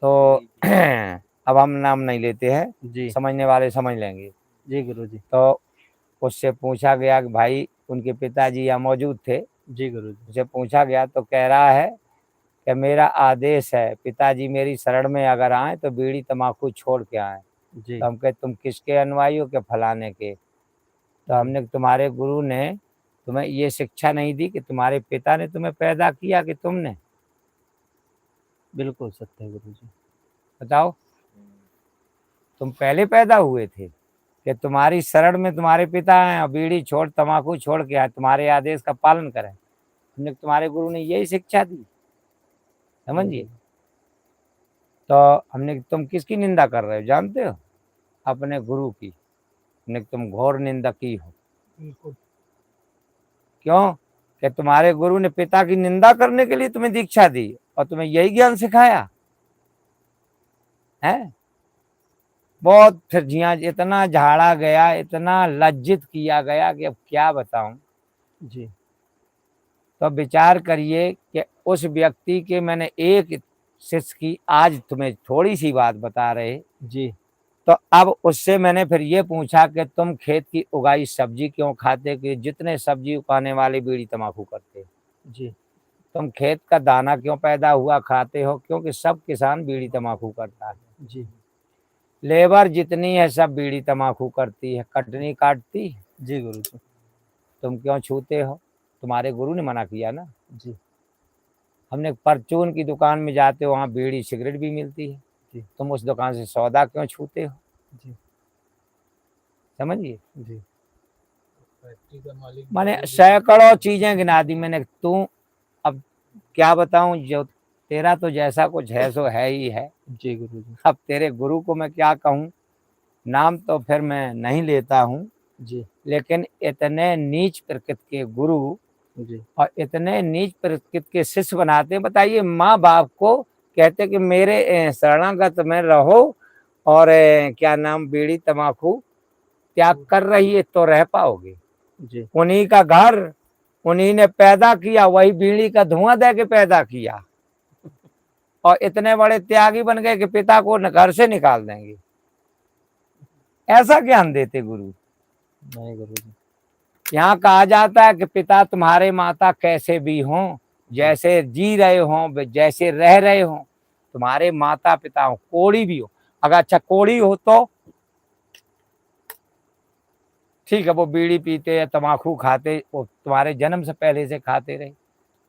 तो अब हम नाम नहीं लेते हैं, जी समझने वाले समझ लेंगे। जी गुरु जी। तो उससे पूछा गया कि भाई, उनके पिताजी यहाँ मौजूद थे, जी गुरु जी। उसे पूछा गया तो कह रहा है कि मेरा आदेश है, पिताजी मेरी शरण में अगर आए तो बीड़ी तम्बाकू छोड़ के आए। जी तो हम कहे तुम किसके अनुयायी हो? के फलाने के। तो जी। हमने, तुम्हारे गुरु ने तुम्हें ये शिक्षा नहीं दी कि तुम्हारे पिता ने तुम्हें पैदा किया कि तुमने? बिल्कुल सत्य है गुरु जी। बताओ, तुम पहले पैदा हुए थे कि तुम्हारी शरण में तुम्हारे पिता हैं और बीड़ी छोड़ तम्बाकू छोड़ के आए, तुम्हारे आदेश का पालन करें? हमने, तुम्हारे गुरु ने यही शिक्षा दी, समझिए। जी तो हमने, तुम किसकी निंदा कर रहे हो जानते हो? अपने गुरु की। हमने, तुम घोर निंदा की हो। बिल्कुल। क्यों? कि तुम्हारे गुरु ने पिता की निंदा करने के लिए तुम्हें दीक्षा दी और तुम्हें यही ज्ञान सिखाया है। बहुत फिर जिया इतना झाड़ा गया, इतना लज्जित किया गया कि अब क्या बताऊं। जी तो विचार करिए कि उस व्यक्ति के, मैंने एक शिष्य की आज तुम्हें थोड़ी सी बात बता रहे, जी तो अब उससे मैंने फिर ये पूछा कि तुम खेत की उगाई सब्जी क्यों खाते, कि जितने सब्जी उगाने वाले बीड़ी तम्बाकू करते? जी तुम खेत का दाना क्यों पैदा हुआ खाते हो? क्योंकि सब किसान बीड़ी तम्बाकू करता है। जी लेबर जितनी है सब बीड़ी तम्बाकू करती है, कटनी काटती है। जी गुरु जी। तुम क्यों छूते हो? तुम्हारे गुरु ने मना किया ना। जी हमने, परचून की दुकान में जाते हो, वहाँ बीड़ी सिगरेट भी मिलती है, जी तुम उस दुकान से सौदा क्यों छूते हो? जी समझिए। जी। फैक्ट्री का मालिक मैंने सैकड़ों चीजें गिना दी मैंने, तू अब क्या बताऊं, जो तेरा तो जैसा कुछ है सो है ही है। जी गुरु जी। अब तेरे गुरु को मैं क्या कहूं, नाम तो फिर मैं नहीं लेता हूं, जी लेकिन इतने नीच प्रकृति के गुरु जी और इतने नीच प्रकृति के शिष्य बनाते हैं। बताइए, माँ बाप को कहते कि मेरे शरणागत में रहो और क्या नाम, बीड़ी तम्बाकू त्याग कर रही है तो रह पाओगे। जी उन्हीं का घर, उन्हीं ने पैदा किया, वही बीड़ी का धुआं दे के पैदा किया, और इतने बड़े त्यागी बन गए कि पिता को घर से निकाल देंगे। ऐसा ज्ञान देते गुरु। नहीं गुरु जी। यहाँ कहा जाता है कि पिता तुम्हारे माता कैसे भी हों, जी जैसे जी रहे हों, जैसे रह रहे हों, तुम्हारे माता पिता हो, कोड़ी भी हो। अगर अच्छा कोड़ी हो तो ठीक है, वो बीड़ी पीते या तम्बाकू खाते, वो तुम्हारे जन्म से पहले से खाते रहे,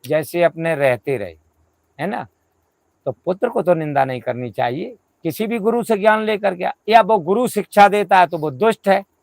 जैसे अपने रहते रहे, है ना। तो पुत्र को तो निंदा नहीं करनी चाहिए किसी भी गुरु से ज्ञान लेकर के, या वो गुरु शिक्षा देता है तो वो दुष्ट है,